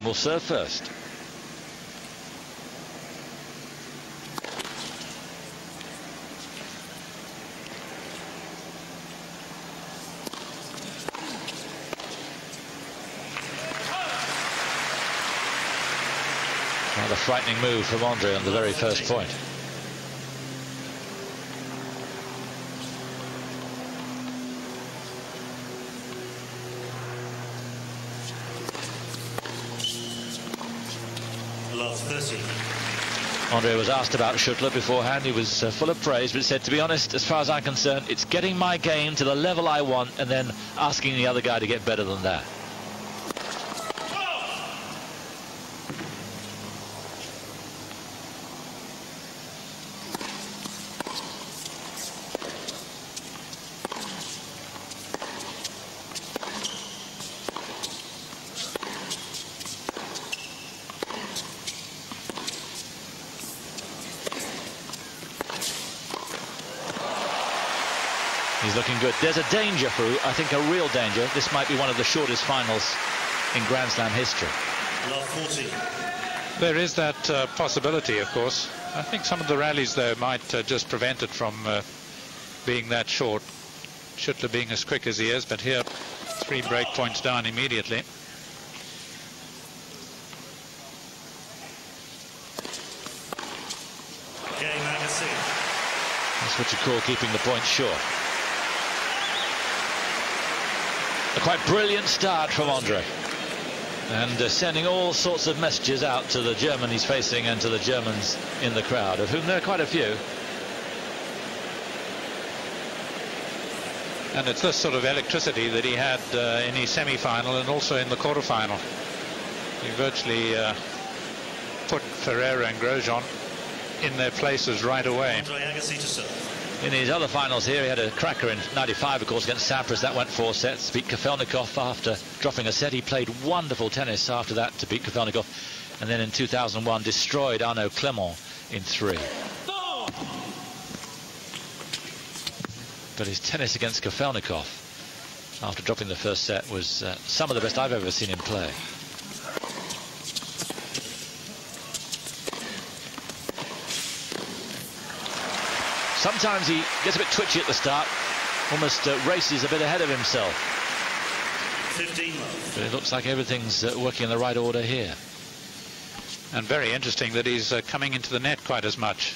will serve first. Rather frightening move from Andre on the very first point. Last 30. Andre was asked about Schuettler beforehand. He was full of praise, but said, to be honest, as far as I'm concerned, it's getting my game to the level I want and then asking the other guy to get better than that. He's looking good. There's a danger, Fu. I think a real danger. This might be one of the shortest finals in Grand Slam history. There is that possibility, of course. I think some of the rallies, though, might just prevent it from being that short. Schuettler being as quick as he is, but here 3 break points down immediately. Agassi. That's what you call keeping the points short. A quite brilliant start from Andre, and sending all sorts of messages out to the German he's facing and to the Germans in the crowd, of whom there are quite a few. And it's this sort of electricity that he had in his semi-final and also in the quarter-final. He virtually put Ferreira and Grosjean in their places right away. Agassi to serve. In his other finals here, he had a cracker in '95, of course, against Sampras. That went 4 sets. Beat Kafelnikov after dropping a set. He played wonderful tennis after that to beat Kafelnikov. And then in 2001, destroyed Arnaud Clément in 3. But his tennis against Kafelnikov, after dropping the first set, was some of the best I've ever seen him play. Sometimes he gets a bit twitchy at the start, almost races a bit ahead of himself. 15 but it looks like everything's working in the right order here. And very interesting that he's coming into the net quite as much.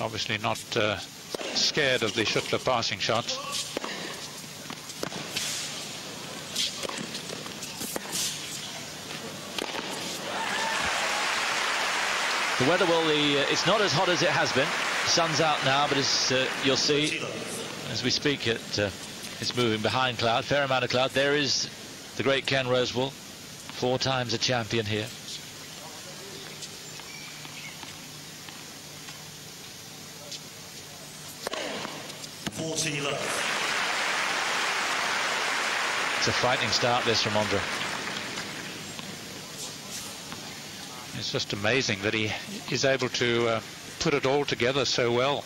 Obviously not scared of the Schuettler passing shots. The weather, well, it's not as hot as it has been. The sun's out now, but as you'll see, as we speak, it's moving behind cloud, fair amount of cloud. There is the great Ken Rosewall, 4 times a champion here. It's a frightening start, this, from Andre. It's just amazing that he is able to put it all together so well.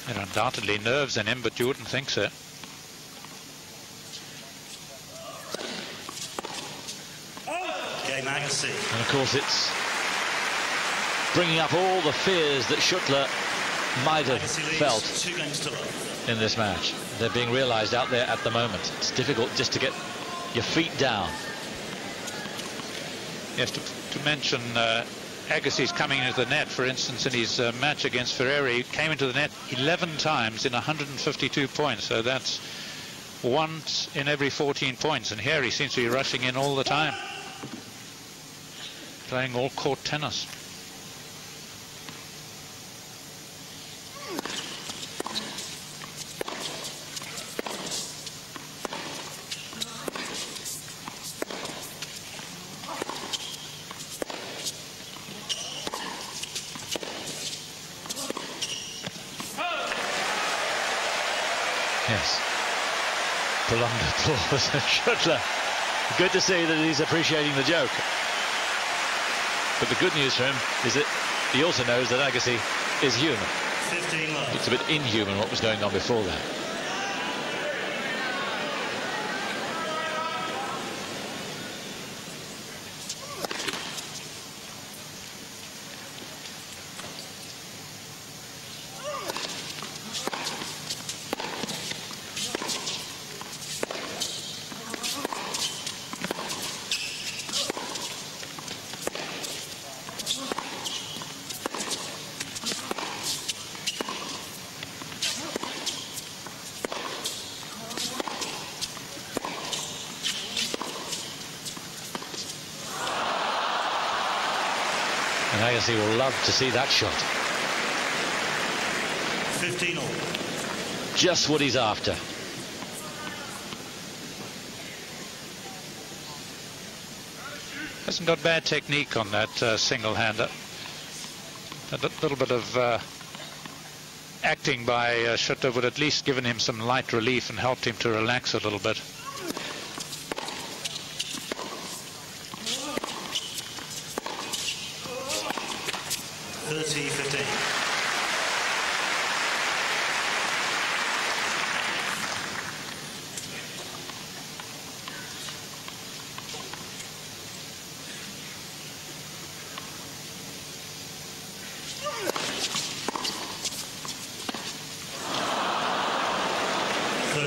There are undoubtedly nerves in him, but you wouldn't think so. Agassi. And of course it's bringing up all the fears that Schuettler might have felt in this match. They're being realized out there at the moment. It's difficult just to get your feet down. Yes, to mention Agassi's coming into the net, for instance, in his match against Ferreira, he came into the net 11 times in 152 points. So that's once in every 14 points. And here he seems to be rushing in all the time, playing all court tennis. Yes. Prolonged applause at Schuettler. Good to see that he's appreciating the joke. But the good news for him is that he also knows that Agassi is human. 15 love. It's a bit inhuman what was going on before that. And Agassi will love to see that shot. 15 all. Just what he's after. Hasn't got bad technique on that single-hander. A little bit of acting by Schuettler would at least given him some light relief and helped him to relax a little bit.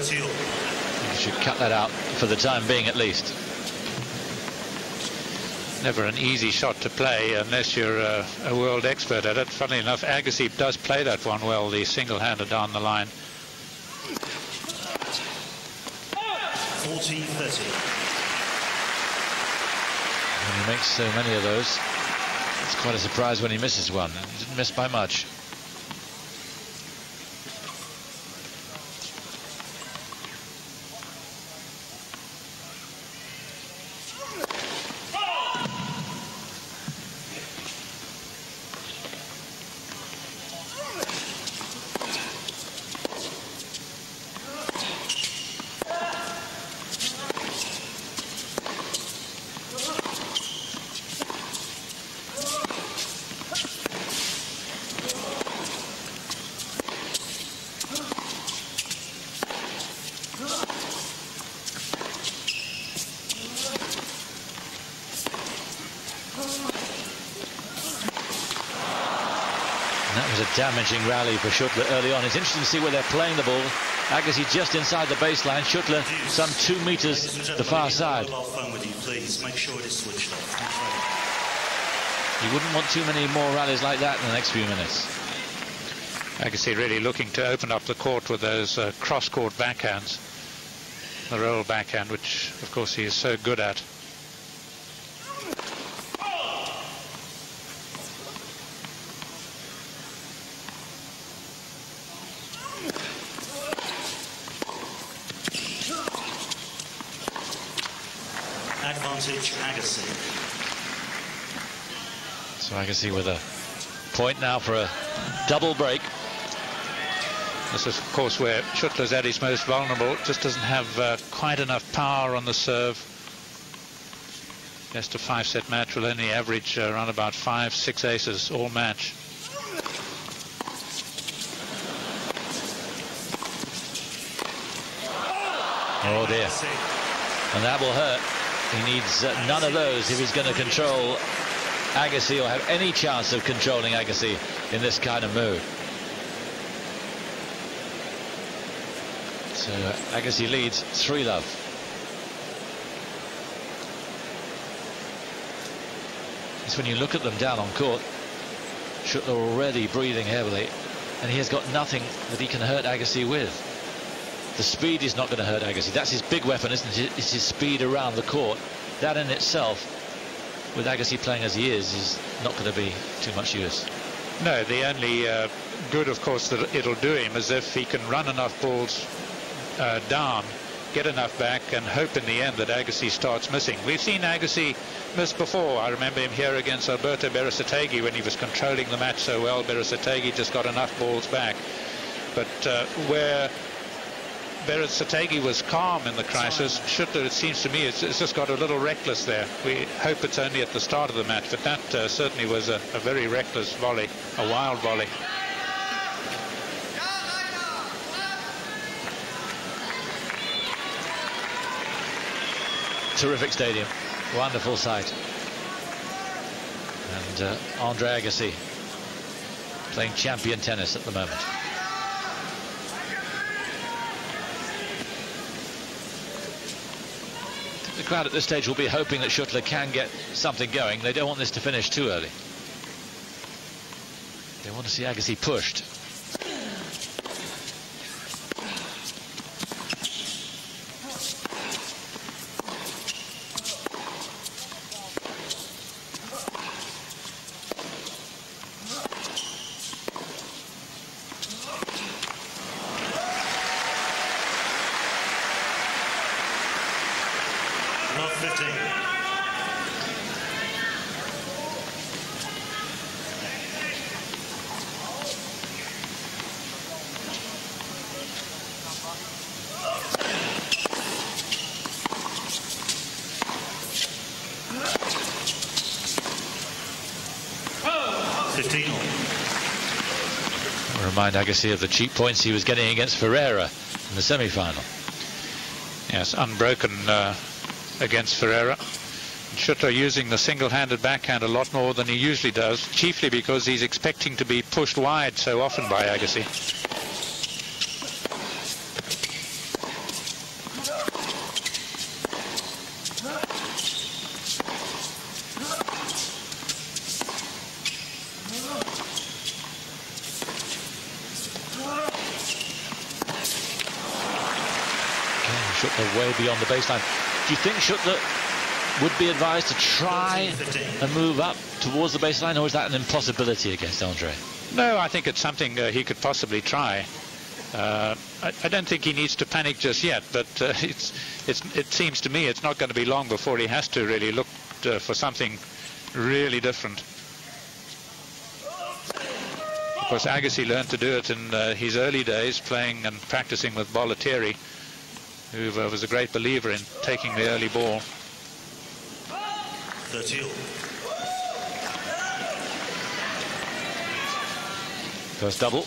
You should cut that out for the time being at least. Never an easy shot to play unless you're a world expert at it. Funnily enough, Agassi does play that one well, the single-hander down the line. 40-30. When he makes so many of those, it's quite a surprise when he misses one. He didn't miss by much. That was a damaging rally for Schuettler early on. It's interesting to see where they're playing the ball. Agassi just inside the baseline. Schuettler some 2 meters the far side. You wouldn't want too many more rallies like that in the next few minutes. Agassi really looking to open up the court with those cross-court backhands. The roll backhand, which of course he is so good at. Advantage Agassi. So Agassi with a point now for a double break. This is of course where Schuettler's at his most vulnerable. Just doesn't have quite enough power on the serve. Best of 5-set match will only average around about 5-6 aces all match. Oh dear. And that will hurt. He needs none of those if he's going to control Agassi or have any chance of controlling Agassi in this kind of move. So Agassi leads 3-love. It's when you look at them down on court, Schuettler already breathing heavily, and he has got nothing that he can hurt Agassi with. The speed is not going to hurt Agassi. That's his big weapon, isn't it? It's his speed around the court. That in itself, with Agassi playing as he is not going to be too much use. No, the only good, of course, that it'll do him is if he can run enough balls down, get enough back, and hope in the end that Agassi starts missing. We've seen Agassi miss before. I remember him here against Alberto Berasategui when he was controlling the match so well. Berasategui just got enough balls back. But where Berasategui was calm in the crisis, Schuettler, it seems to me, it's just got a little reckless there. We hope it's only at the start of the match, but that certainly was a very reckless volley, a wild volley. terrific stadium. Wonderful sight. And Andre Agassi playing champion tennis at the moment. The crowd at this stage will be hoping that Schuettler can get something going. They don't want this to finish too early. They want to see Agassi pushed. Love 15. Remind Agassi of the cheap points he was getting against Ferreira in the semi-final. Yes, unbroken against Ferreira. Schuettler using the single-handed backhand a lot more than he usually does, chiefly because he's expecting to be pushed wide so often by Agassi. Schuettler way beyond the baseline. Do you think Schuettler would be advised to try and move up towards the baseline, or is that an impossibility against Andre? No, I think it's something he could possibly try. I don't think he needs to panic just yet, but it seems to me it's not going to be long before he has to really look for something really different. Of course, Agassi learned to do it in his early days, playing and practicing with Bollettieri, who was a great believer in taking the early ball. 30. First double.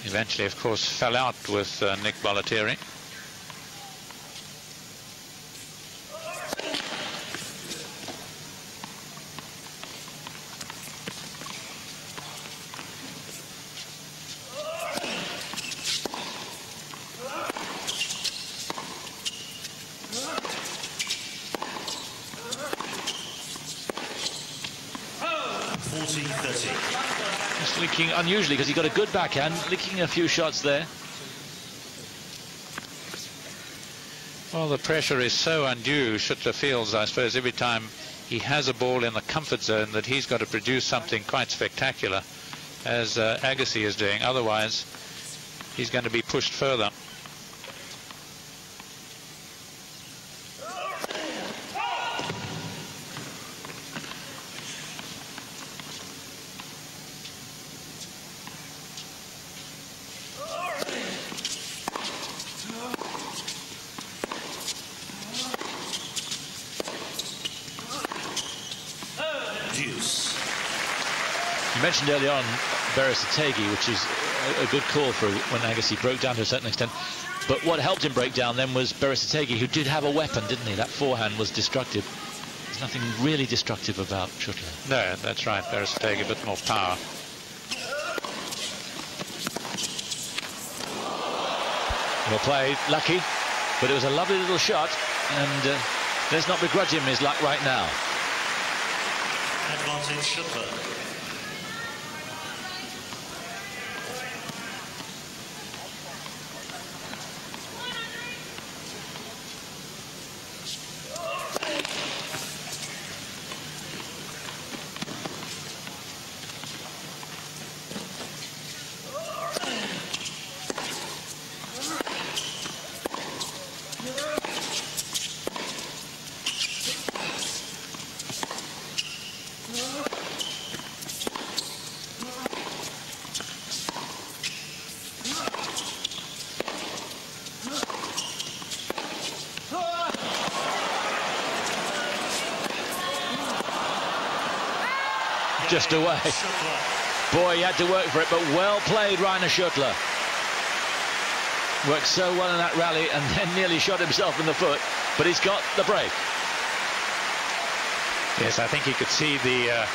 Eventually, of course, fell out with Nick Bollettieri. Just leaking unusually because he got a good backhand, leaking a few shots there. Well, the pressure is so undue, Schuettler feels, I suppose, every time he has a ball in the comfort zone that he's got to produce something quite spectacular, as Agassi is doing. Otherwise, he's going to be pushed further. You mentioned earlier on Beresitegi, which is a good call for when Agassi broke down to a certain extent. But what helped him break down then was Beresitegi, who did have a weapon, didn't he? That forehand was destructive. There's nothing really destructive about Schuettler. No, that's right. Beresitegi, a bit more power. Well played, lucky, but it was a lovely little shot, and let's not begrudge him his luck right now. Advantage Schuettler. Just away. Boy, he had to work for it, but well played, Rainer Schuettler. worked so well in that rally and then nearly shot himself in the foot, but he's got the break. Yes, I think he could see the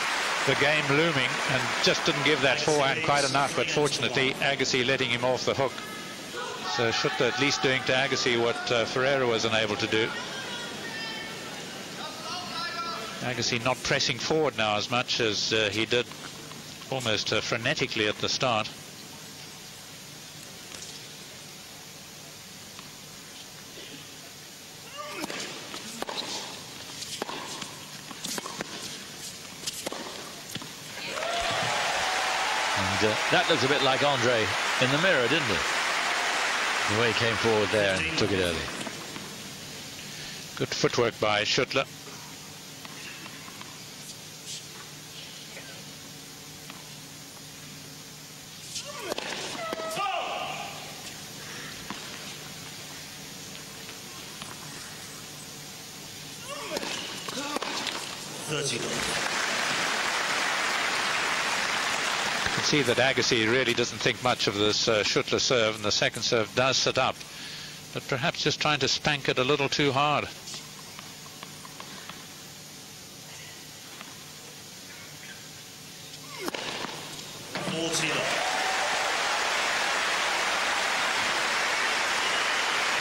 game looming and just didn't give that forehand quite enough, but fortunately Agassi letting him off the hook. So Schuettler at least doing to Agassi what Ferreira was unable to do. Agassi not pressing forward now as much as he did almost frenetically at the start. And that looks a bit like Andre in the mirror, didn't it? The way he came forward there and took it early. Good footwork by Schuettler. You can see that Agassi really doesn't think much of this Schuettler serve, and the second serve does sit up, but perhaps just trying to spank it a little too hard.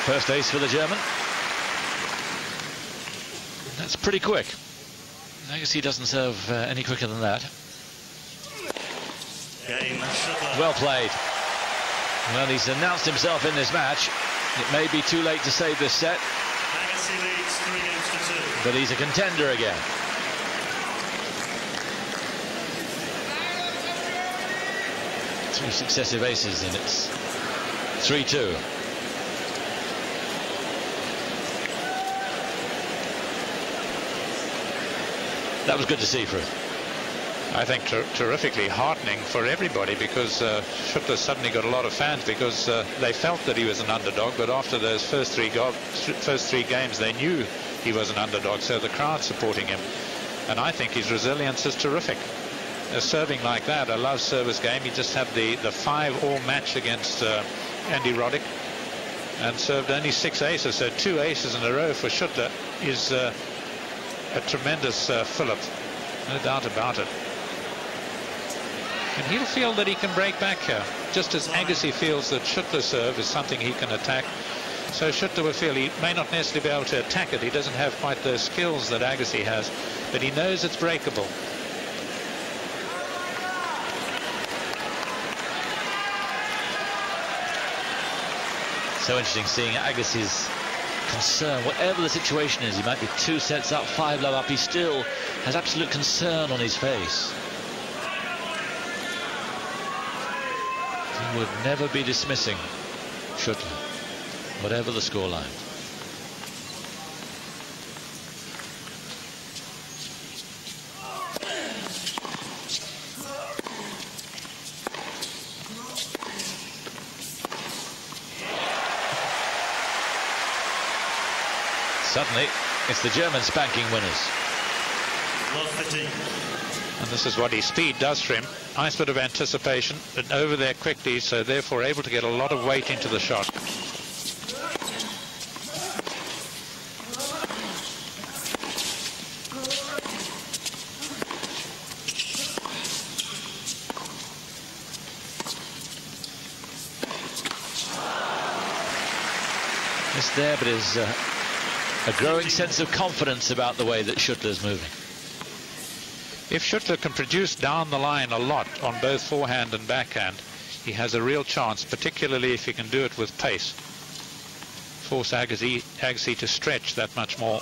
First ace for the German. That's pretty quick. Agassi doesn't serve any quicker than that. Well played. Well, he's announced himself in this match. It may be too late to save this set, but he's a contender again. Two successive aces, and it's 3-2. That was good to see for it. I think terrifically heartening for everybody, because Schuettler suddenly got a lot of fans because they felt that he was an underdog, but after those first three games they knew he was an underdog, so the crowd supporting him. And I think his resilience is terrific. Serving like that, a love service game. He just had the 5-all match against Andy Roddick and served only 6 aces, so 2 aces in a row for Schuettler is a tremendous fillip, no doubt about it. And he'll feel that he can break back here, just as Agassi feels that Schuettler's serve is something he can attack. So Schuettler will feel he may not necessarily be able to attack it. He doesn't have quite the skills that Agassi has, but he knows it's breakable. So interesting seeing Agassi's concern, whatever the situation is. He might be 2 sets up, 5 love up, he still has absolute concern on his face. He would never be dismissing Schuettler, whatever the scoreline. Suddenly, it's the German spanking winners. And this is what his speed does for him. Nice bit of anticipation, and over there quickly, so therefore able to get a lot of weight into the shot. Missed there, but is a growing sense of confidence about the way that Schuettler's moving. If Schuettler can produce down the line a lot on both forehand and backhand, he has a real chance, particularly if he can do it with pace. Force Agassi to stretch that much more.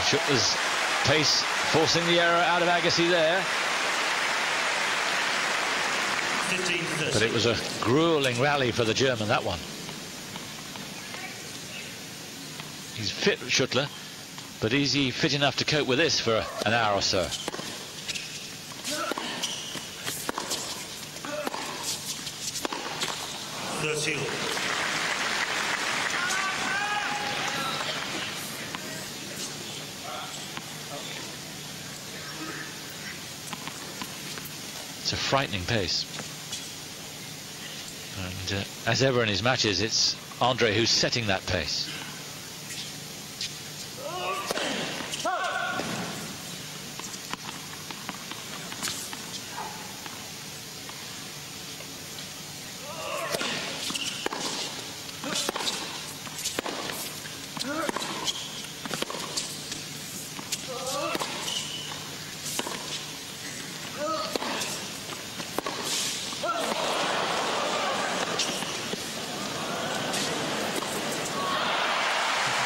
Schuettler's pace forcing the error out of Agassi there. 15-30. But it was a grueling rally for the German, that one. He's fit, Schuettler, but is he fit enough to cope with this for an hour or so? It's a frightening pace. And as ever in his matches, it's Andre who's setting that pace.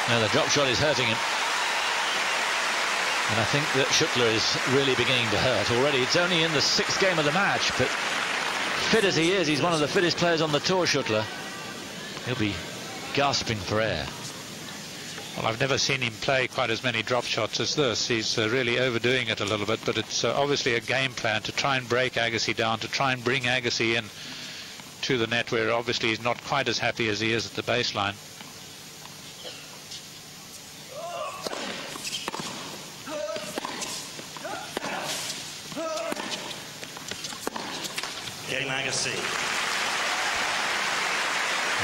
Now the drop shot is hurting him, and I think that Schuettler is really beginning to hurt already. It's only in the 6th game of the match, but fit as he is, he's one of the fittest players on the tour, Schuettler. He'll be gasping for air. Well, I've never seen him play quite as many drop shots as this. He's really overdoing it a little bit, but it's obviously a game plan to try and break Agassi down, to try and bring Agassi in to the net, where obviously he's not quite as happy as he is at the baseline. Game Agassi.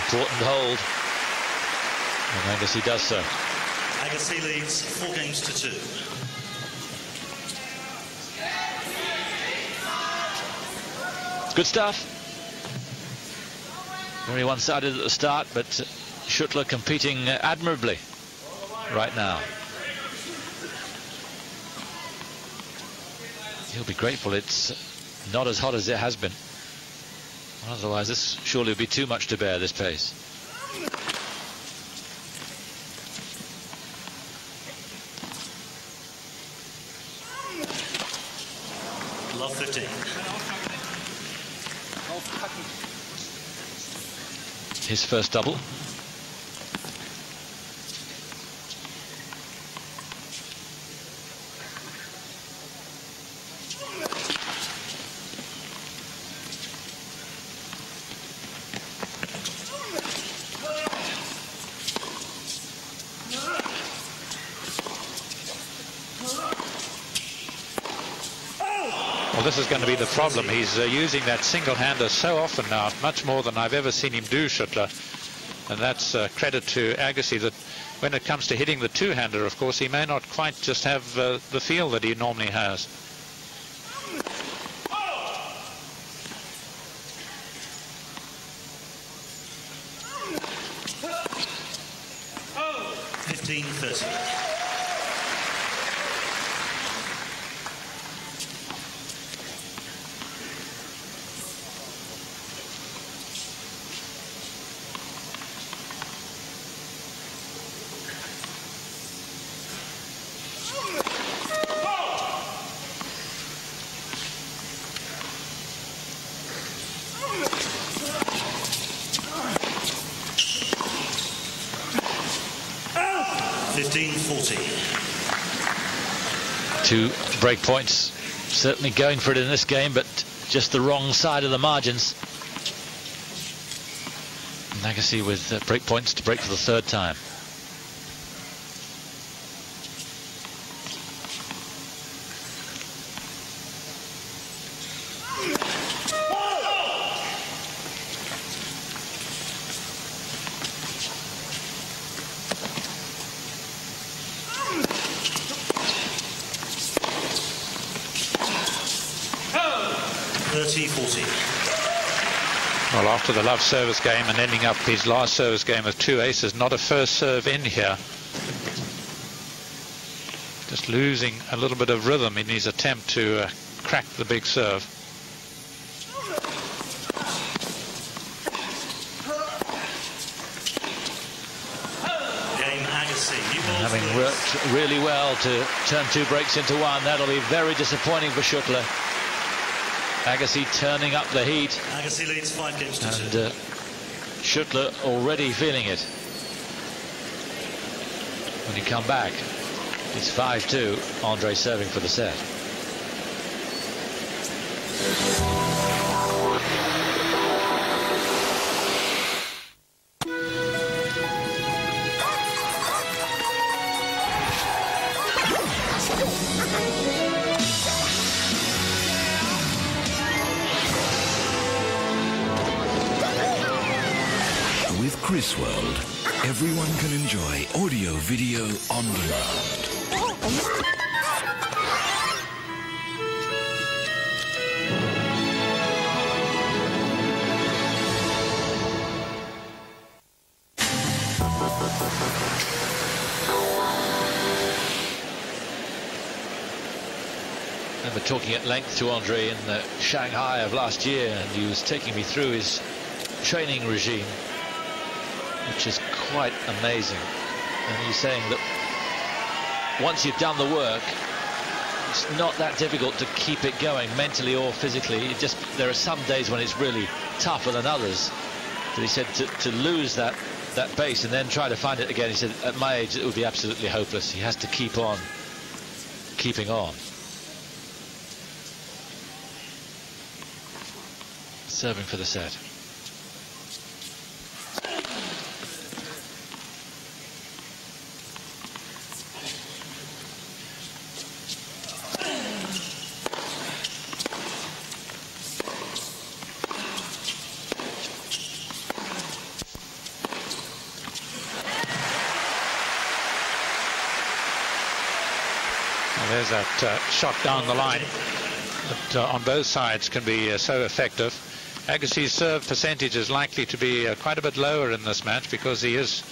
Important hold, and Agassi does so. Agassi leads 4 games to 2. Good stuff. Very one-sided at the start, but Schuettler competing admirably right now. He'll be grateful it's not as hot as it has been. Otherwise, this surely would be too much to bear, this pace. Love 15. His first double. Well, this is going to be the problem. He's using that single-hander so often now, much more than I've ever seen him do, Schuettler. And that's credit to Agassi, that when it comes to hitting the two-hander, of course, he may not quite just have the feel that he normally has. Oh. 15-30. Two break points, certainly going for it in this game, but just the wrong side of the margins. Agassi with break points to break for the 3rd time. Well, after the love service game and ending up his last service game with 2 aces, not a first serve in here. Just losing a little bit of rhythm in his attempt to crack the big serve. Game Agassi. Having worked really well to turn 2 breaks into 1, that'll be very disappointing for Schuettler. Agassi turning up the heat. Agassi leads 5 games to 2. And Schuettler already feeling it. When he come back, it's 5-2. Andre serving for the set. With Chris World, everyone can enjoy audio video on demand. I remember talking at length to Andre in Shanghai of last year, and he was taking me through his training regime, which is quite amazing. And he's saying that once you've done the work, it's not that difficult to keep it going mentally or physically. There are some days when it's really tougher than others. But he said to lose that base and then try to find it again, he said at my age it would be absolutely hopeless. He has to keep on keeping on. Serving for the set. There's that shot down the line that on both sides can be so effective. Agassi's serve percentage is likely to be quite a bit lower in this match because he is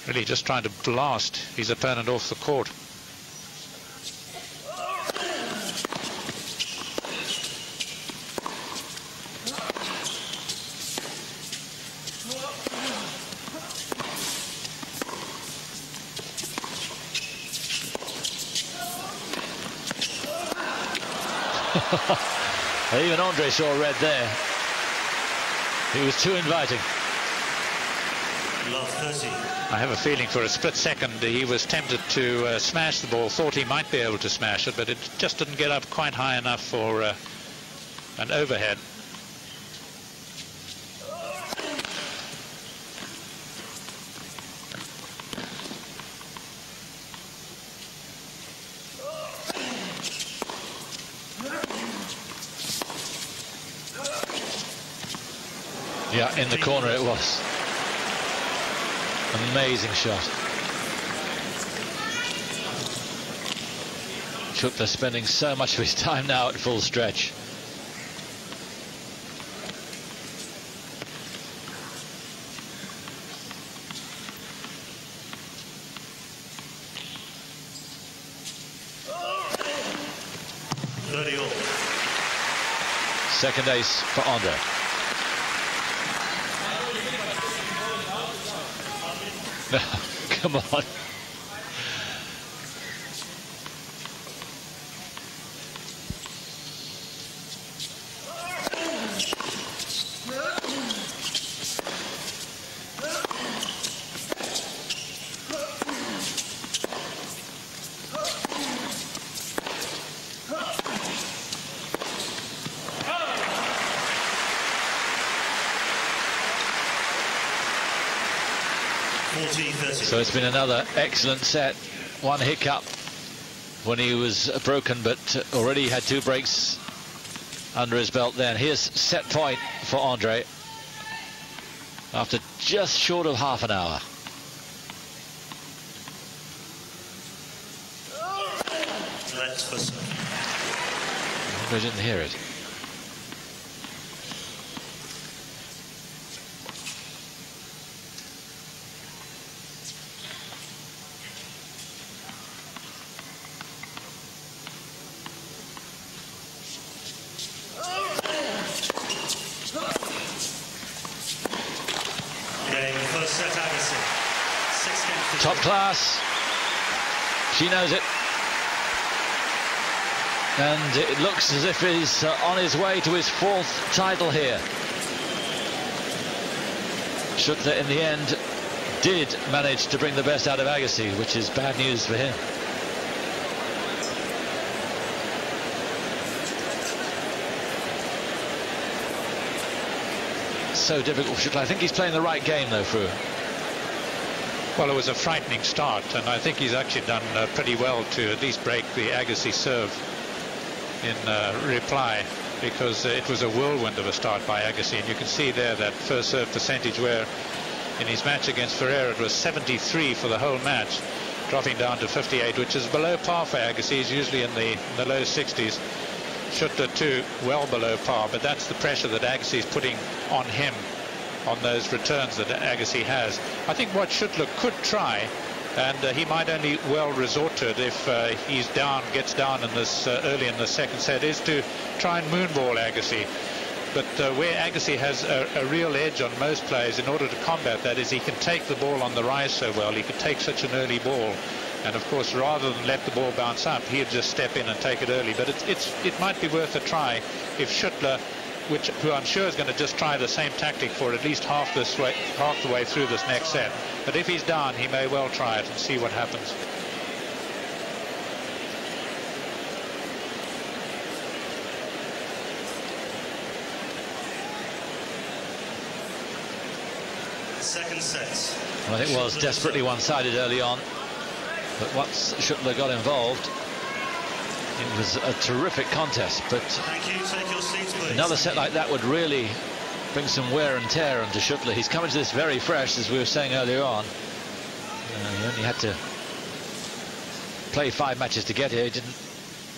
really just trying to blast his opponent off the court. Even Andre saw red there. He was too inviting. Love 30. I have a feeling for a split second he was tempted to smash the ball, thought he might be able to smash it, but it just didn't get up quite high enough for an overhead. Yeah, in the corner it was. Amazing shot. Schuettler spending so much of his time now at full stretch. Second ace for Andre. No, come on. So it's been another excellent set. One hiccup when he was broken, but already had 2 breaks under his belt then. Here's set point for Andre after just short of half an hour. Andre didn't hear it. Top class. She knows it. And it looks as if he's on his way to his 4th title here. Schuettler in the end did manage to bring the best out of Agassi, which is bad news for him. So difficult for Schuettler. I think he's playing the right game though, Fru. Well, it was a frightening start, and I think he's actually done pretty well to at least break the Agassi serve in reply, because it was a whirlwind of a start by Agassi, and you can see there that first serve percentage where in his match against Ferreira it was 73 for the whole match, dropping down to 58, which is below par for Agassi. He's usually in the low 60s. Schuettler too, well below par, but that's the pressure that Agassi is putting on him on those returns that Agassi has. I think what Schuettler could try, and he might only well resort to it if he's down, gets down in this early in the second set, is to try and moonball Agassi. But where Agassi has a real edge on most players in order to combat that is he can take the ball on the rise so well. He can take such an early ball, and of course rather than let the ball bounce up, he'll just step in and take it early. But it might be worth a try if Schuettler, who I'm sure is going to just try the same tactic for at least half the way through this next set. But if he's down, he may well try it and see what happens. Second set. Well, it was desperately one-sided early on, but once Schuettler got involved, it was a terrific contest. But Thank you. Take your seats, please. another set like that would really bring some wear and tear onto Schuettler. He's coming to this very fresh, as we were saying earlier on. He only had to play 5 matches to get here. He didn't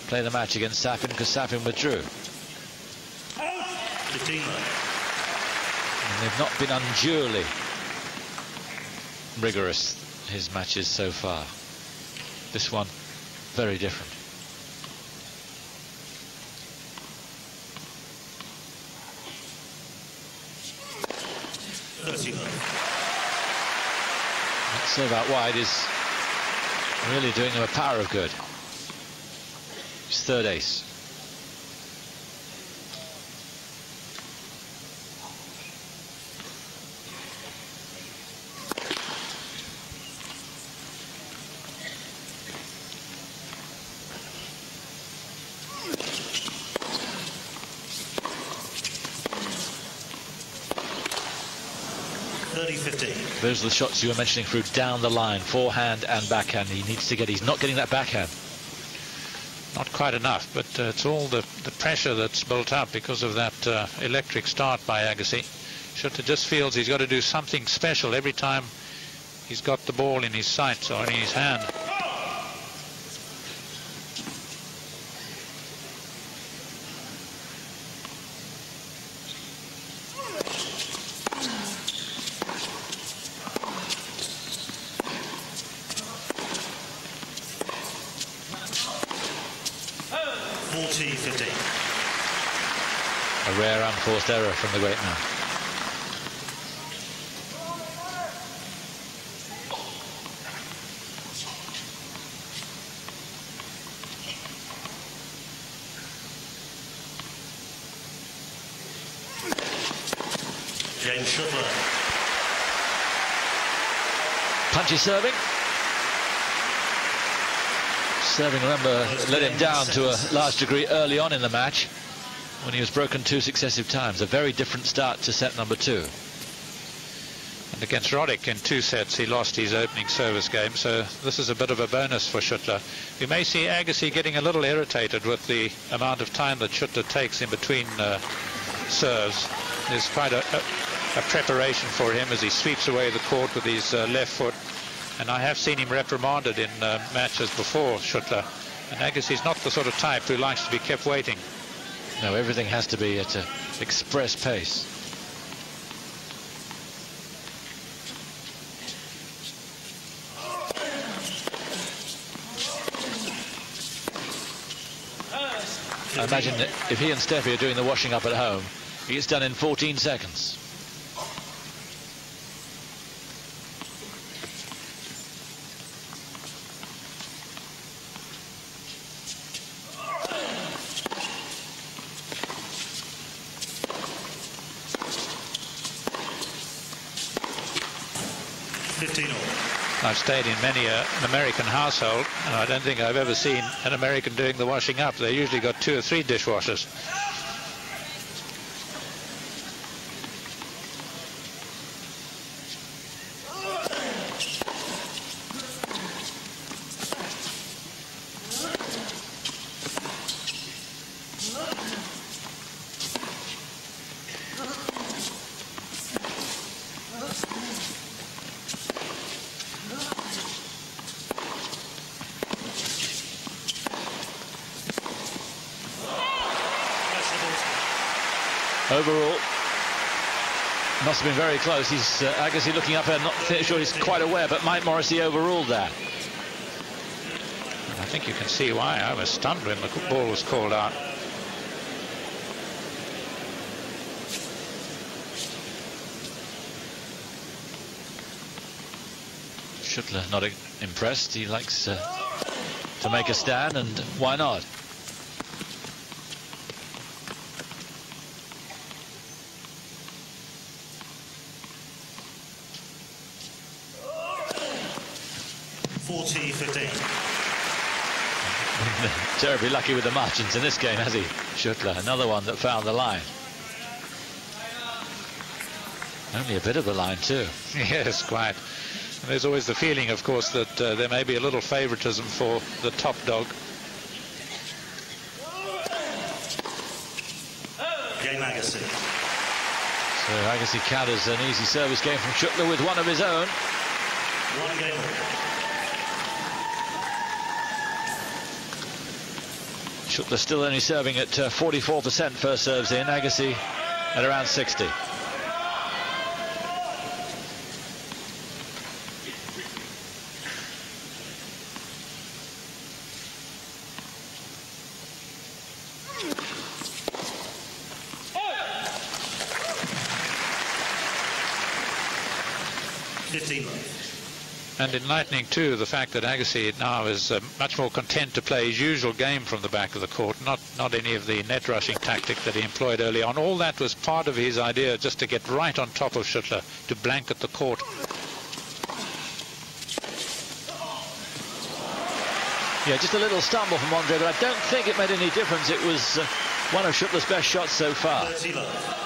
play the match against Safin because Safin withdrew. 15 And they've not been unduly rigorous, his matches so far. This one, very different. That serve out wide is really doing him a power of good. His 3rd ace. Those are the shots you were mentioning through down the line, forehand and backhand. He needs to get, he's not getting that backhand. Not quite enough, but it's all the pressure that's built up because of that electric start by Agassi. Schuettler just feels he's got to do something special every time he's got the ball in his sights or in his hand. A rare unforced error from the great man. James Schuettler. Punchy serving. Serving, remember, let him down to a large degree early on in the match when he was broken 2 successive times. A very different start to set number 2. And against Roddick in 2 sets, he lost his opening service game, so this is a bit of a bonus for Schuettler. You may see Agassi getting a little irritated with the amount of time that Schuettler takes in between serves. There's quite a preparation for him as he sweeps away the court with his left foot. And I have seen him reprimanded in matches before, Schuettler. And Agassi's not the sort of type who likes to be kept waiting. No, everything has to be at an express pace. I imagine that if he and Steffi are doing the washing up at home, he gets done in 14 seconds. 15 all. I've stayed in many an American household, and I don't think I've ever seen an American doing the washing up. They usually got 2 or 3 dishwashers. Overall, must have been very close. He's Agassi looking up and not sure he's quite aware, but Mike Morrissey overruled that. I think you can see why. I was stunned when the ball was called out. Schuettler not impressed. He likes to make a stand, and why not? Terribly lucky with the margins in this game, has he? Schuettler, another one that found the line. Only a bit of the line too. Yes, quite. And there's always the feeling, of course, that there may be a little favoritism for the top dog. Game Agassi. So Agassi counters an easy service game from Schuettler with one of his own. 1 game all. Schuettler still only serving at 44% first serves in. Agassi at around 60. And enlightening too the fact that Agassi now is much more content to play his usual game from the back of the court, not any of the net rushing tactic that he employed early on. All that was part of his idea, just to get right on top of Schuettler, to blanket the court. Yeah, just a little stumble from Andre, but I don't think it made any difference. It was one of Schuettler's best shots so far. 30 love.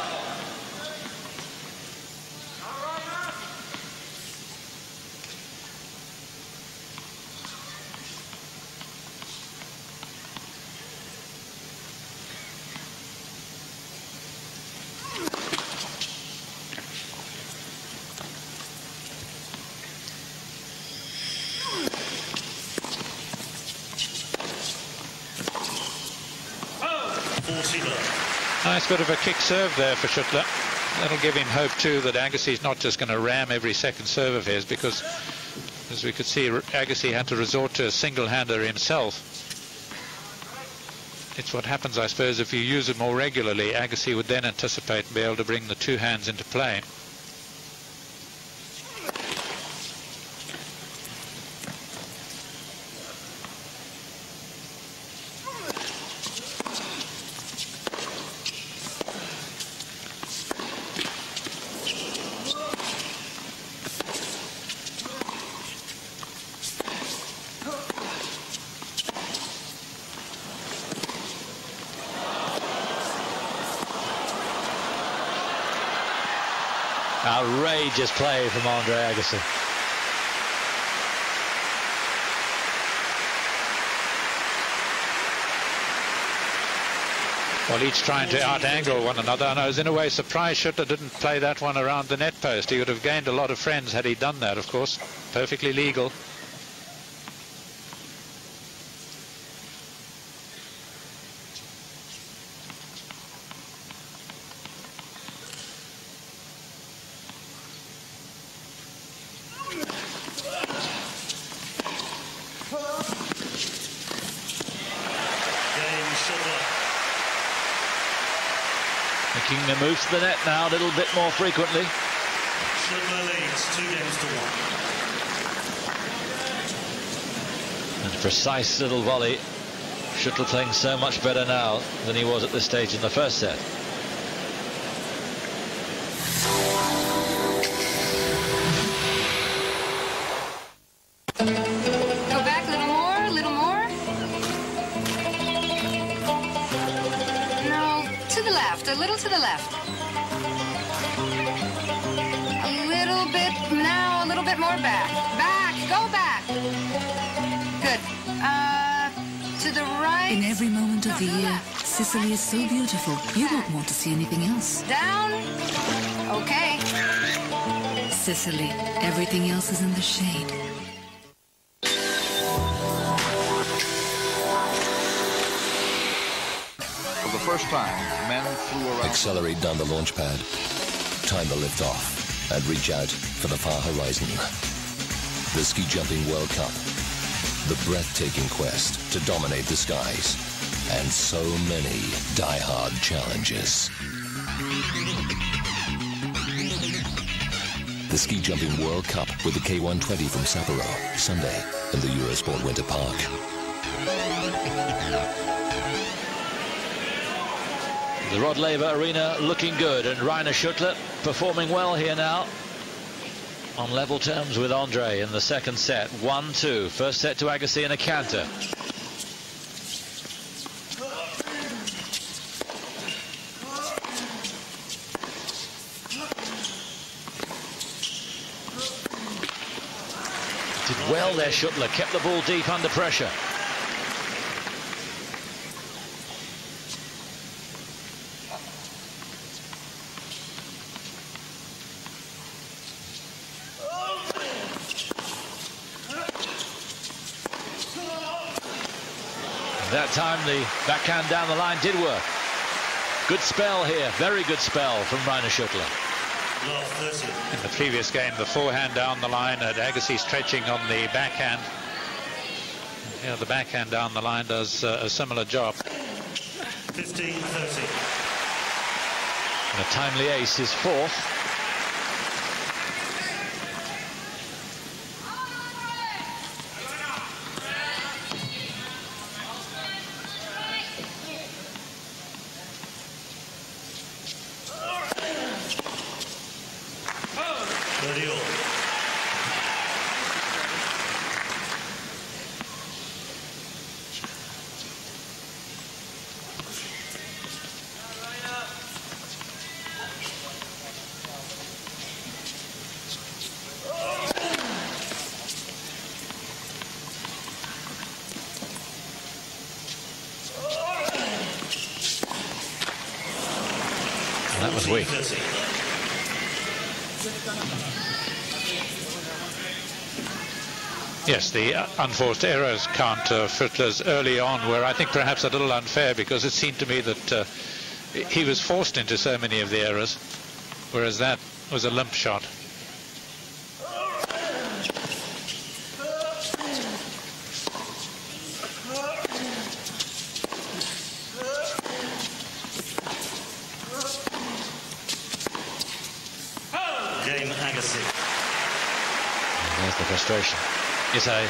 Nice bit of a kick serve there for Schuettler. That'll give him hope too that Agassi's not just going to ram every second serve of his, because as we could see, Agassi had to resort to a single-hander himself. It's what happens, I suppose, if you use it more regularly. Agassi would then anticipate and be able to bring the 2 hands into play. Outrageous play from Andre Agassi. Well, each trying to out-angle one another, and I was in a way surprised Schuettler didn't play that one around the net post. He would have gained a lot of friends had he done that, of course. Perfectly legal. Making the move to the net now a little bit more frequently. Schuettler leads 2 games to 1. And a precise little volley. Schuettler playing so much better now than he was at this stage in the first set. the left, a little to the left. A little bit, now a little bit more back. Back, go back. Good. To the right. In every moment of the year, Sicily is so beautiful, you won't want to see anything else. Down. Okay. Sicily, everything else is in the shade. For the first time, men flew around. Accelerate down the launch pad. Time to lift off and reach out for the far horizon. The Ski Jumping World Cup. The breathtaking quest to dominate the skies. And so many die-hard challenges. The Ski Jumping World Cup with the K120 from Sapporo. Sunday in the Eurosport Winter Park. The Rod Laver Arena looking good, and Rainer Schuettler performing well here now. On level terms with Andre in the second set. 1-2. First set to Agassi and a canter. Did well there, Schuettler. Kept the ball deep under pressure. That time the backhand down the line did work. Good spell here, very good spell from Rainer Schuettler. In the previous game, the forehand down the line at Agassi stretching on the backhand. Yeah, the backhand down the line does a similar job. 15-30. And a timely ace is fourth. That was weak. Yes, the unforced errors count Schuettler's early on were, I think, perhaps a little unfair, because it seemed to me that he was forced into so many of the errors, whereas that was a limp shot. Game Agassi. There's the frustration. Yes, I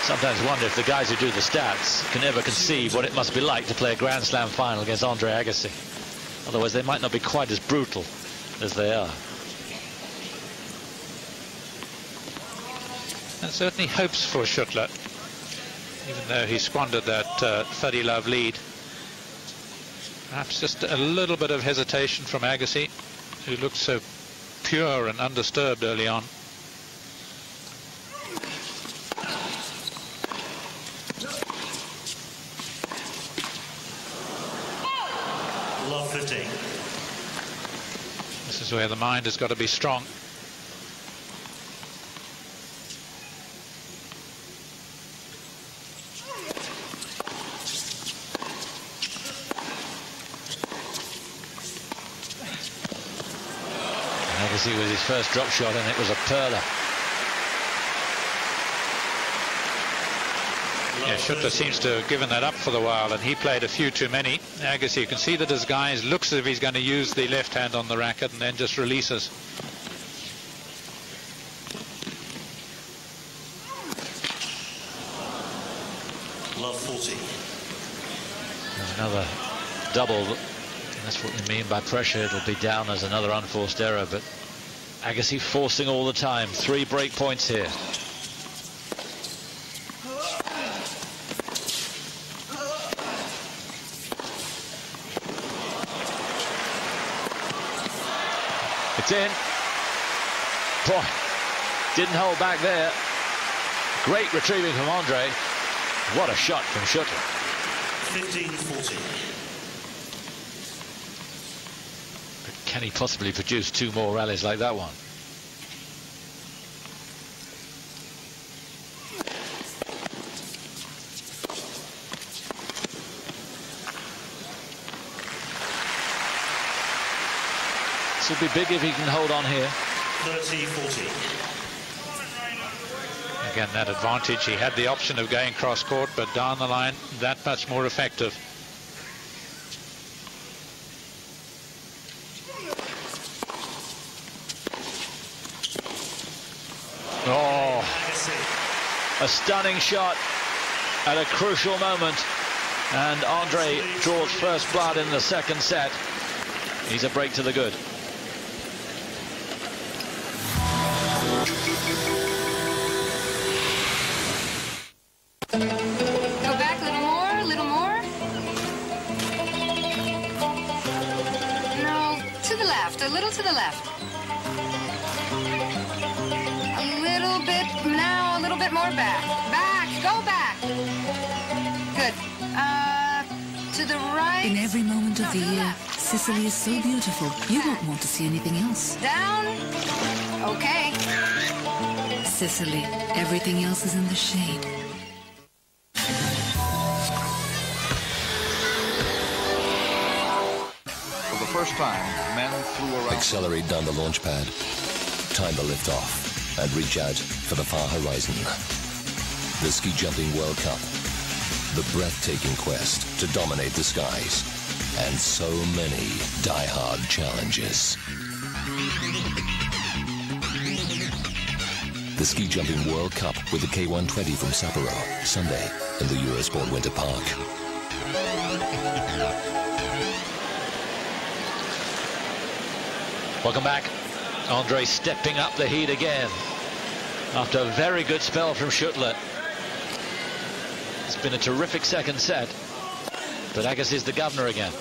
sometimes wonder if the guys who do the stats can ever conceive what it must be like to play a Grand Slam final against Andre Agassi. Otherwise, they might not be quite as brutal as they are. And certainly hopes for Schuettler, even though he squandered that 30-love lead. Perhaps just a little bit of hesitation from Agassi, who looked so pure and undisturbed early on. Love 15. This is where the mind has got to be strong. Agassi was his first drop shot, and it was a perler. Yeah, Schuettler seems to have given that up for the while, and he played a few too many. Agassi, you can see that his guy looks as if he's going to use the left hand on the racket and then just releases. Love 40. Another double. That's what we mean by pressure. It'll be down as another unforced error, but Agassi forcing all the time. 3 break points here. It's in. Boy, didn't hold back there. Great retrieving from Andre. What a shot from Schuettler. 15-40. But can he possibly produce two more rallies like that one? This will be big if he can hold on here. 30-40. Again, that advantage. He had the option of going cross court, but down the line, that much more effective. Oh, a stunning shot at a crucial moment. And Andre draws first blood in the second set. He's a break to the good. Go back a little more, a little more. No, to the left, a little to the left. A little bit, now a little bit more back. Back, go back. Good. To the right. In every moment of the year, Sicily is so beautiful, you won't want to see anything else. Down. Okay. Sicily, everything else is in the shade. For the first time, men flew around. Accelerate down the launch pad, time the lift off, and reach out for the far horizon. The Ski Jumping World Cup. The breathtaking quest to dominate the skies. And so many die-hard challenges. The Ski Jumping World Cup with the K120 from Sapporo, Sunday in the Eurosport Winter Park. Welcome back. Andre stepping up the heat again after a very good spell from Schuettler. It's been a terrific second set, but Agassi is the governor again.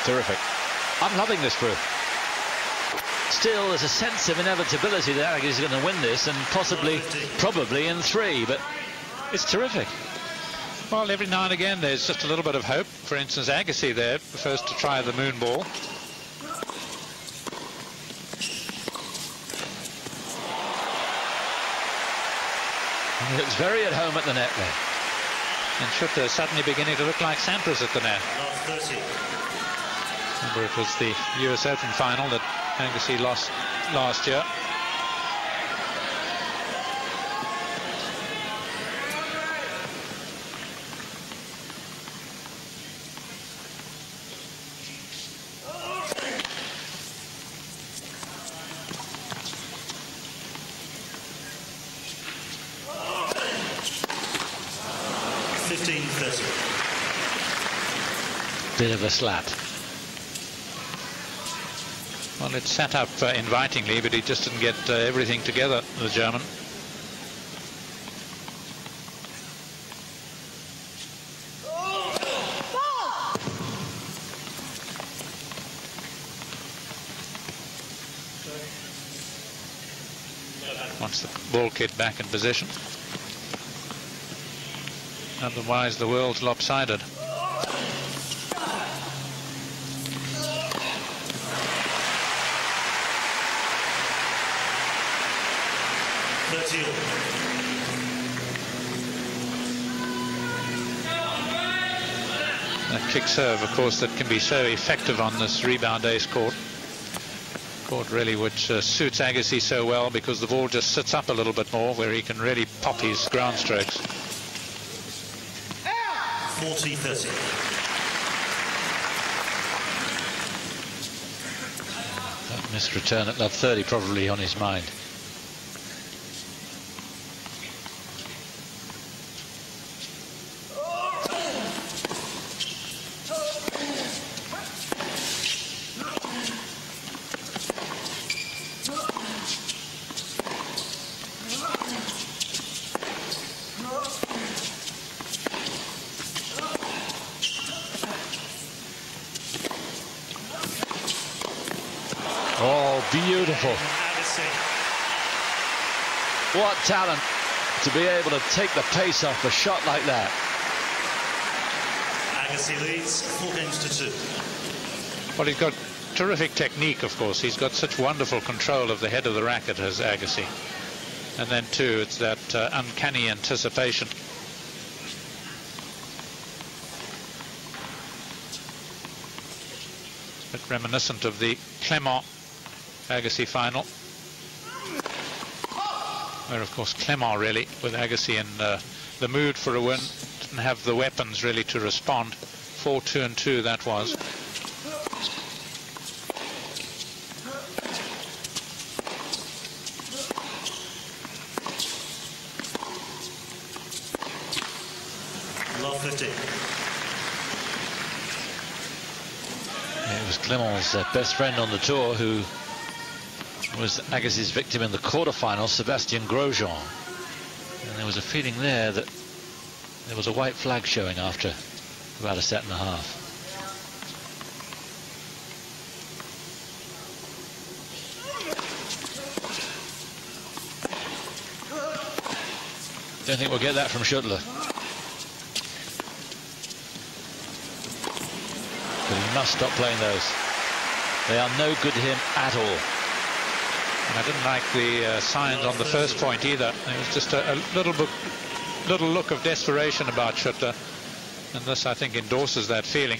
Terrific. I'm loving this proof. Still, there's a sense of inevitability that Agassi is going to win this, and possibly, probably in three, but it's terrific. Well, every now and again there's just a little bit of hope. For instance, Agassi there, first to try the moon ball. He looks very at home at the net there. And Schuettler suddenly beginning to look like Sampras at the net. 30. Remember, it was the US Open final that Agassi lost last year. Bit of a slap. Well, it sat up invitingly, but he just didn't get everything together, the German. Wants the ball kid back in position. Otherwise, the world's lopsided. That kick serve, of course, that can be so effective on this rebound ace court. Court really which suits Agassi so well, because the ball just sits up a little bit more, where he can really pop his ground strokes. 40-30. That missed return at love 30 probably on his mind. Beautiful. Agassi. What talent to be able to take the pace off a shot like that. Agassi leads 4 games to 2. Well, he's got terrific technique, of course. He's got such wonderful control of the head of the racket as Agassi. And then, too, it's that uncanny anticipation. A bit reminiscent of the Clement Agassi final, where, of course, Clement really, with Agassi in the mood for a win, didn't have the weapons really to respond. 4-2 and 2 that was. Love 50. It was Clement's best friend on the tour who was Agassi's victim in the quarterfinal, Sébastien Grosjean. And there was a feeling there that there was a white flag showing after about a set and a half. Don't think we'll get that from Schuettler. But he must stop playing those. They are no good to him at all. And I didn't like the signs on the first point either. It was just a little look of desperation about Schuettler. And this, I think, endorses that feeling.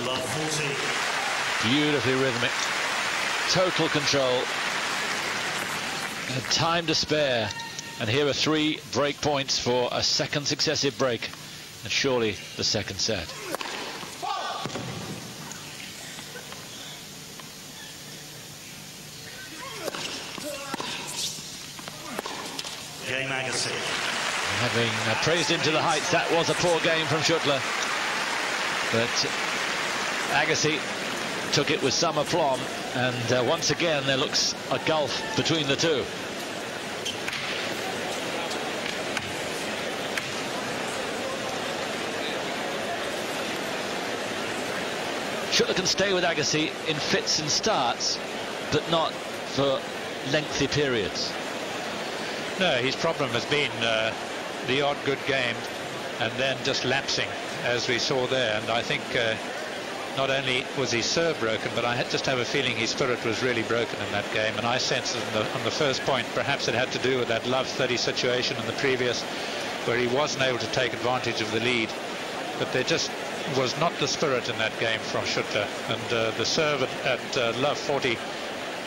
Love 40. Beautifully rhythmic. Total control. And time to spare. And here are 3 break points for a second successive break. And surely the second set. Game Agassi. Having praised him to the heights, that was a poor game from Schuettler. But Agassi took it with some aplomb, and once again there looks a gulf between the two. Schuettler can stay with Agassi in fits and starts, but not for lengthy periods. No, his problem has been the odd good game and then just lapsing, as we saw there. And I think not only was his serve broken, but I just have a feeling his spirit was really broken in that game. And I sensed on the first point, perhaps it had to do with that love 30 situation in the previous, where he wasn't able to take advantage of the lead. But there just was not the spirit in that game from Schuettler. And the serve at love 40,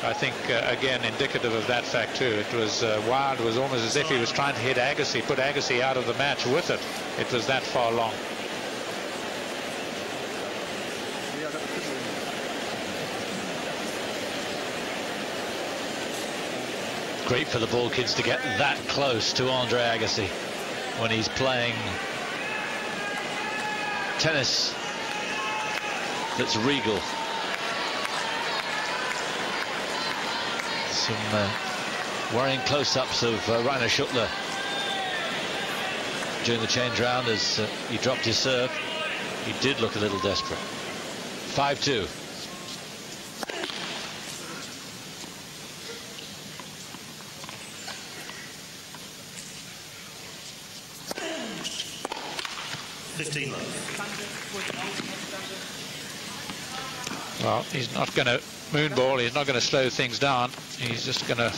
I think, again, indicative of that fact too. It was wild. It was almost as if he was trying to hit Agassi, put Agassi out of the match with it. It was that far long. Great for the ball kids to get that close to Andre Agassi when he's playing tennis that's regal. Some worrying close-ups of Rainer Schuettler during the change round as he dropped his serve. He did look a little desperate. 5-2. Well, he's not going to moonball. He's not going to slow things down. He's just going to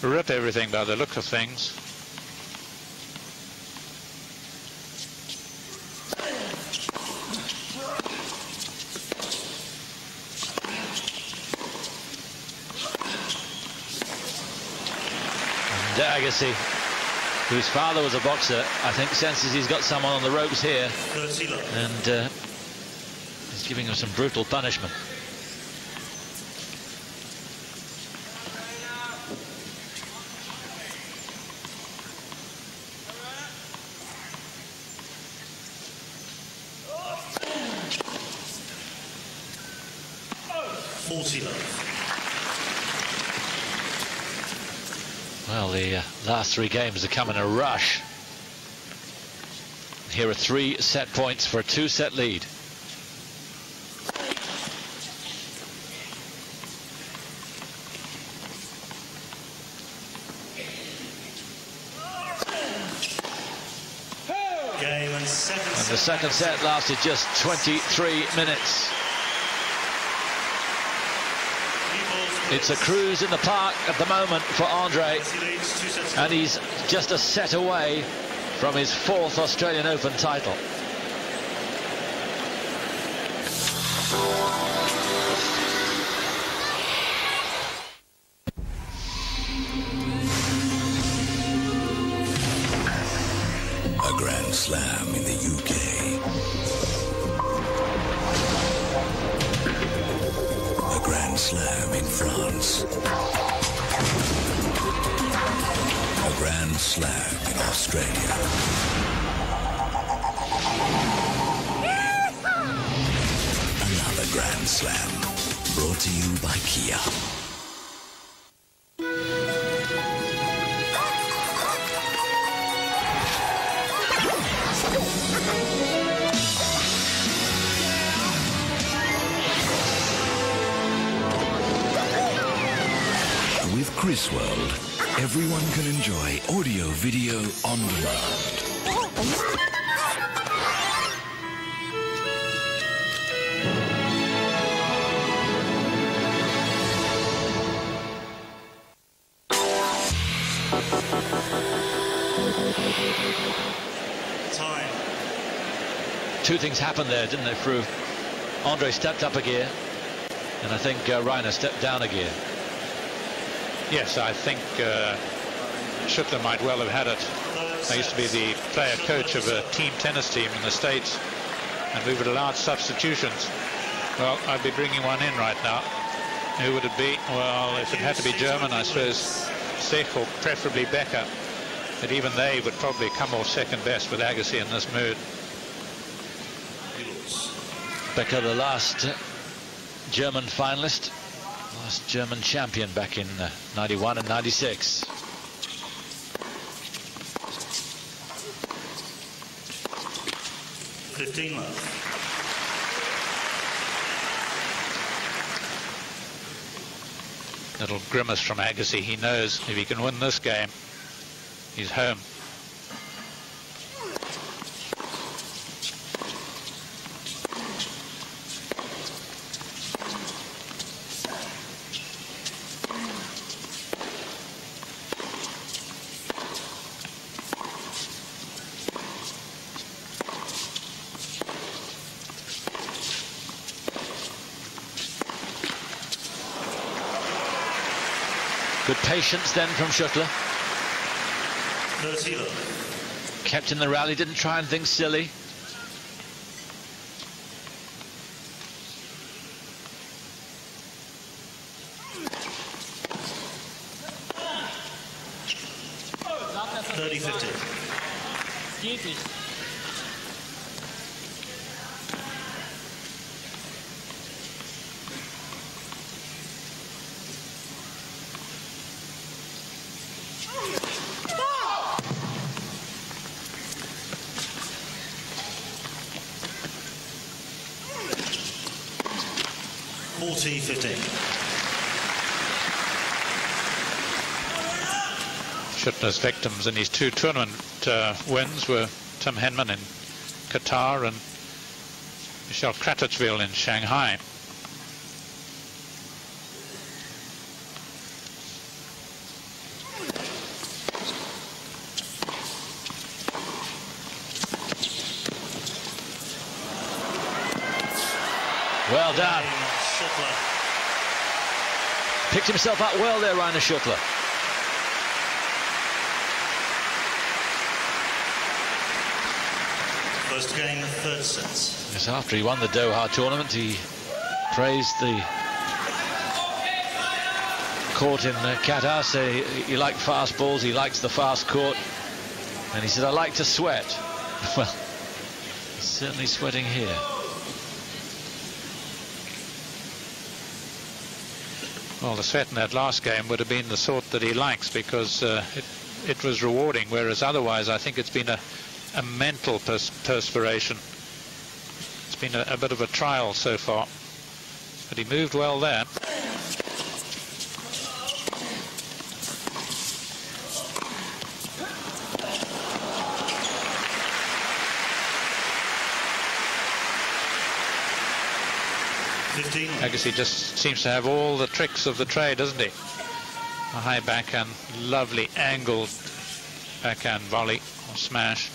rip everything by the look of things. And Agassi, whose father was a boxer, I think senses he's got someone on the ropes here, and he's giving him some brutal punishment. Well, the last 3 games have come in a rush. Here are 3 set points for a 2-set lead. Game and the second set lasted just 23 minutes. It's a cruise in the park at the moment for Andre, and he's just a set away from his 4th Australian Open title. A Grand Slam in the UK. A Grand Slam in France. A Grand Slam in Australia. Another Grand Slam brought to you by Kia. With Chris World, everyone can enjoy audio-video on demand. Time. 2 things happened there, didn't they, Fru? Andre stepped up a gear, and I think Reiner stepped down a gear. Yes, I think Schuettler might well have had it. I used to be the player coach of a team tennis team in the States, and we would allow substitutions. Well, I'd be bringing one in right now. Who would it be? Well, if it had to be German, I suppose Sech or preferably Becker. But even they would probably come off second best with Agassi in this mood. Becker, the last German finalist. Last German champion back in 91 and 96. Little grimace from Agassi. He knows if he can win this game, he's home. Good patience then from Schuettler. Kept in the rally, didn't try and think silly. Schuettler's victims in his 2 tournament wins were Tim Henman in Qatar and Michel Kratichville in Shanghai. Well done. Picked himself up well there, Reiner Schuettler. First game, 3rd set. Yes, after he won the Doha tournament, he praised the court in Qatar, say he liked fast balls, he likes the fast court, and he said, I like to sweat. Well, he's certainly sweating here. Well, the sweat in that last game would have been the sort that he likes, because it was rewarding, whereas otherwise I think it's been a mental perspiration. It's been a bit of a trial so far, but he moved well there. Agassi just seems to have all the tricks of the trade, doesn't he? A high backhand, lovely angled backhand volley or smash.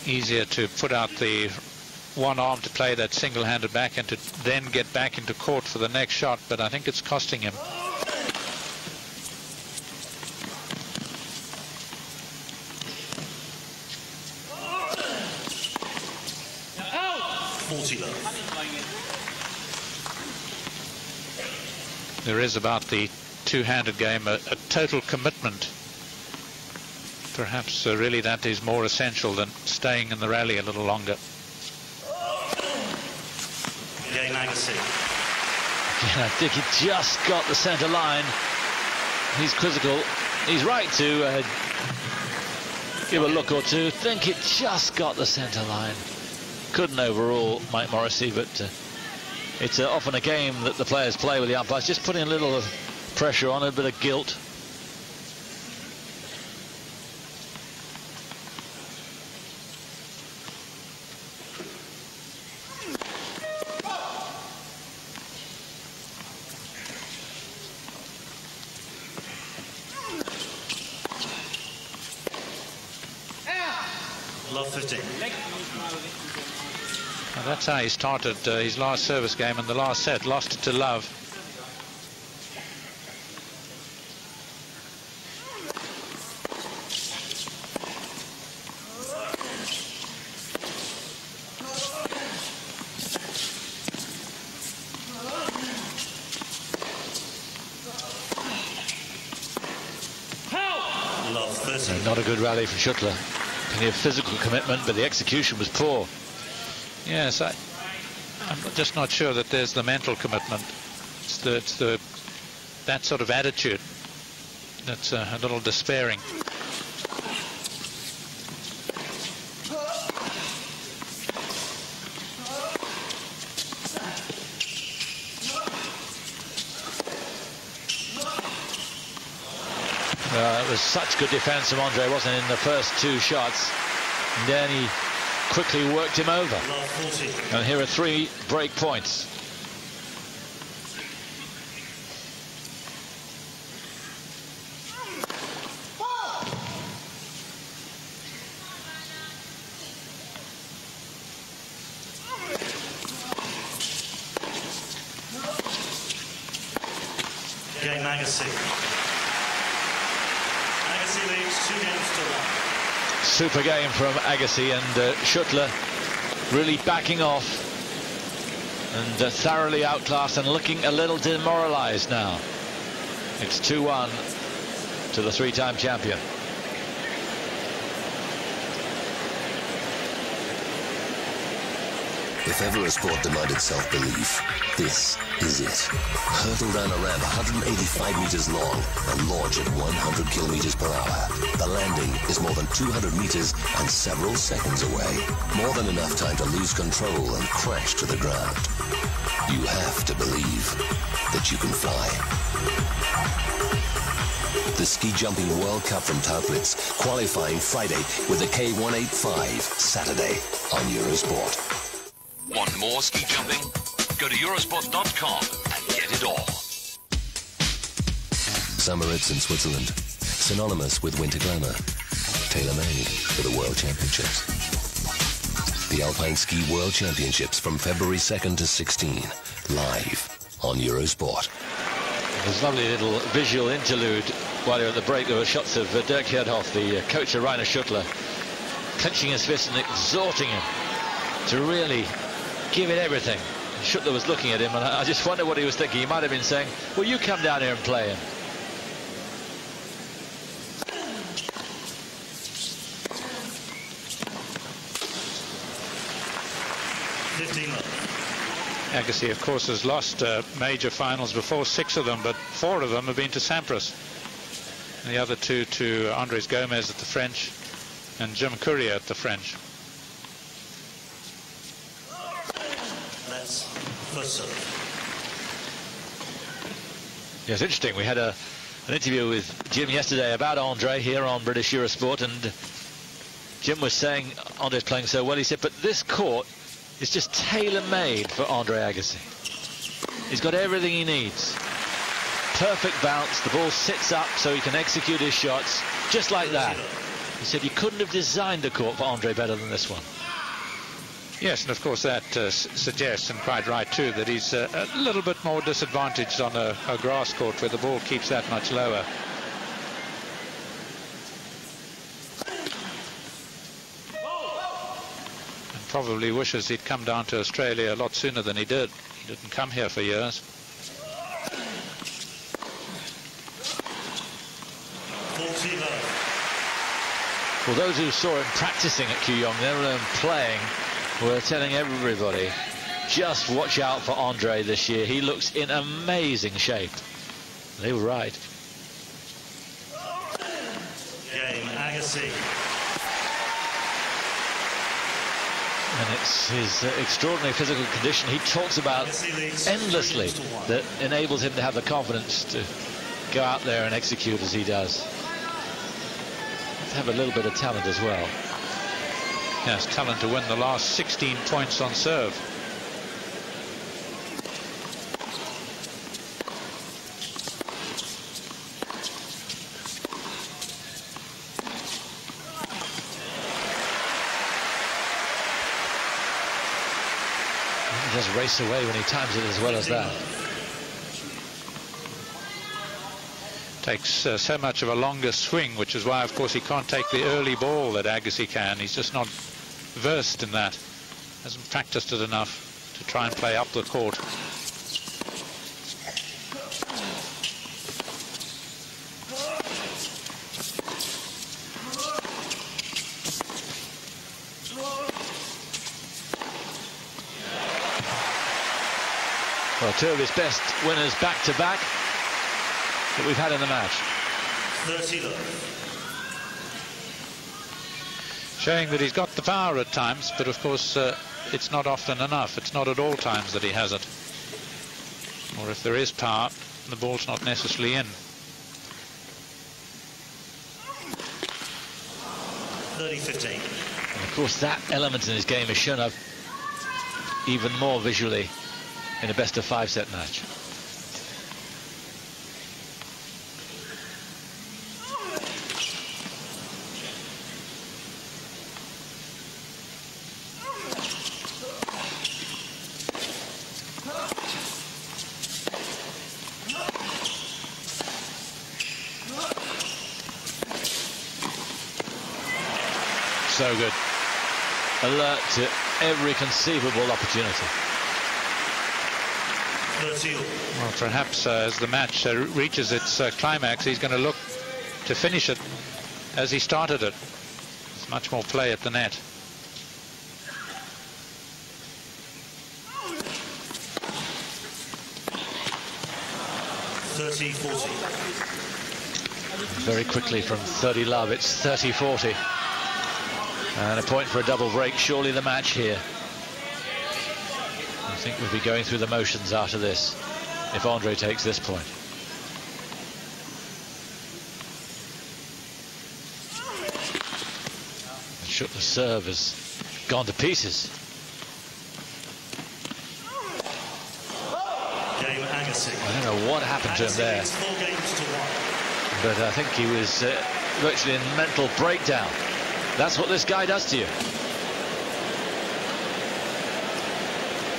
Easier to put out the one arm to play that single-handed backhand to then get back into court for the next shot, but I think it's costing him. There is about the two-handed game a total commitment. Perhaps really that is more essential than staying in the rally a little longer. Agassi. Yeah, I think he just got the centre line. He's quizzical. He's right to give a look or two. Think it just got the centre line. Couldn't overrule Mike Morrissey, but it's often a game that the players play with the umpires, just putting a little pressure on, a bit of guilt. Love 15. And that's how he started his last service game in the last set. Lost it to Love. Love 13. Not a good rally from Schuettler. Plenty of physical commitment, but the execution was poor. Yes, I'm just not sure that there's the mental commitment. It's that sort of attitude that's a little despairing. It was such good defense from Andre, wasn't it, in the first two shots. And then he quickly worked him over. And here are 3 break points. Game Agassi. Agassi leads 2 games to 1. Super game from Agassi, and Schuettler really backing off and thoroughly outclassed and looking a little demoralized now. It's 2-1 to the 3-time champion. If ever a sport demanded self-belief, this is it. Hurtle down a ramp 185 meters long and launch at 100 kilometers per hour. The landing is more than 200 meters and several seconds away. More than enough time to lose control and crash to the ground. You have to believe that you can fly. The Ski Jumping World Cup from Tauplitz, qualifying Friday with the K185, Saturday on Eurosport. Want more ski jumping? Go to Eurosport.com and get it all. Summer Ritz in Switzerland, synonymous with winter glamour, tailor-made for the World Championships. The Alpine Ski World Championships from February 2nd to 16, live on Eurosport. There's a lovely little visual interlude while you're at the break. There were shots of Dirk Herdhoff, the coach of Rainer Schuettler, clenching his fist and exhorting him to really give it everything. Schuettler was looking at him, and I just wonder what he was thinking. He might have been saying, well, you come down here and play him. Agassi, of course, has lost major finals before, 6 of them, but 4 of them have been to Sampras. And the other 2 to Andres Gomez at the French and Jim Courier at the French. That's first serve. Yeah, it's interesting. We had an interview with Jim yesterday about Andre here on British Eurosport, and Jim was saying Andre's playing so well. He said, but this court is just tailor-made for Andre Agassi. He's got everything he needs. Perfect bounce, the ball sits up so he can execute his shots just like that. He said you couldn't have designed the court for Andre better than this one. Yes, and of course that suggests, and quite right too, that he's a little bit more disadvantaged on a grass court where the ball keeps that much lower. Probably wishes he'd come down to Australia a lot sooner than he did. He didn't come here for years. Well, those who saw him practicing at Kooyong, never him playing, were telling everybody, just watch out for Andre this year. He looks in amazing shape. They were right. Game Agassi. And it's his extraordinary physical condition he talks about endlessly that enables him to have the confidence to go out there and execute as he does. To have a little bit of talent as well. Yes, talent to win the last 16 points on serve. He does race away when he times it as well as that. Takes so much of a longer swing, which is why, of course, he can't take the early ball that Agassi can. He's just not versed in that. Hasn't practiced it enough to try and play up the court. Well, 2 of his best winners back-to-back that we've had in the match. 30 love. Showing that he's got the power at times, but of course it's not often enough. It's not at all times that he has it. Or if there is power, the ball's not necessarily in. 30-15. And of course, that element in his game is shown up even more visually in a best-of-5 set match. So good. Alert to every conceivable opportunity. Well, perhaps as the match reaches its climax, he's going to look to finish it as he started it. There's much more play at the net. Very quickly from 30 love, it's 30-40. And a point for a double break, surely the match here. I think we'll be going through the motions after this, if Andre takes this point. And Schuettler's serve has gone to pieces. Game Agassi. I don't know what happened to him there, but I think he was virtually in mental breakdown. That's what this guy does to you.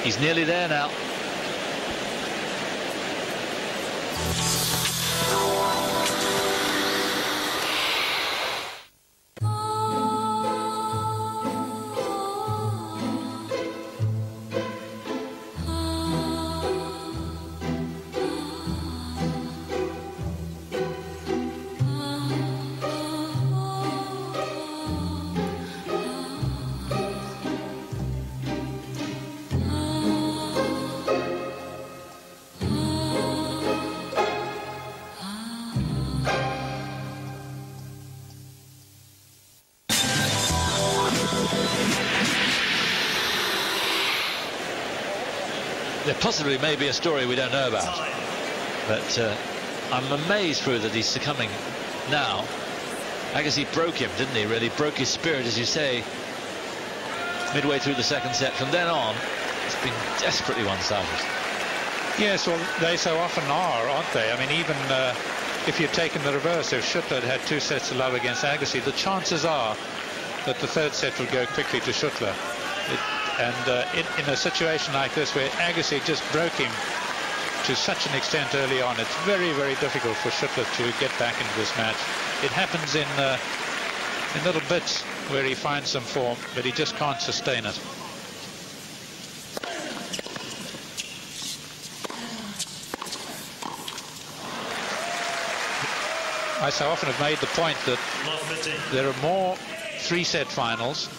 He's nearly there now. There possibly may be a story we don't know about, but I'm amazed through that he's succumbing now. Agassi broke him, didn't he? Really broke his spirit, as you say, midway through the second set. From then on, it's been desperately one-sided. Yes, well, they so often are, aren't they? I mean, even if you'd taken the reverse, if Schuettler had 2 sets to love against Agassi, the chances are that the third set would go quickly to Schuettler. In a situation like this, where Agassi just broke him to such an extent early on, it's very, very difficult for Schuettler to get back into this match. It happens in little bits where he finds some form, but he just can't sustain it. I so often have made the point that there are more 3-set finals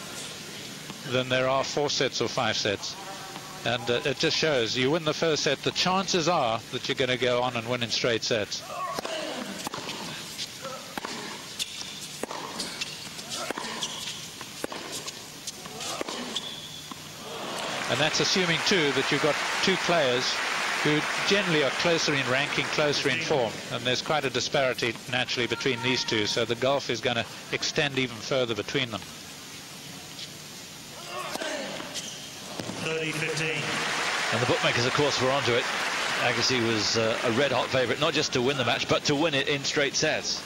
than there are 4 sets or 5 sets. And it just shows, you win the first set, the chances are that you're going to go on and win in straight sets. And that's assuming, too, that you've got 2 players who generally are closer in ranking, closer in form. And there's quite a disparity, naturally, between these two. So the gulf is going to extend even further between them. 30-15. And the bookmakers, of course, were onto it. Agassi was a red-hot favourite, not just to win the match, but to win it in straight sets.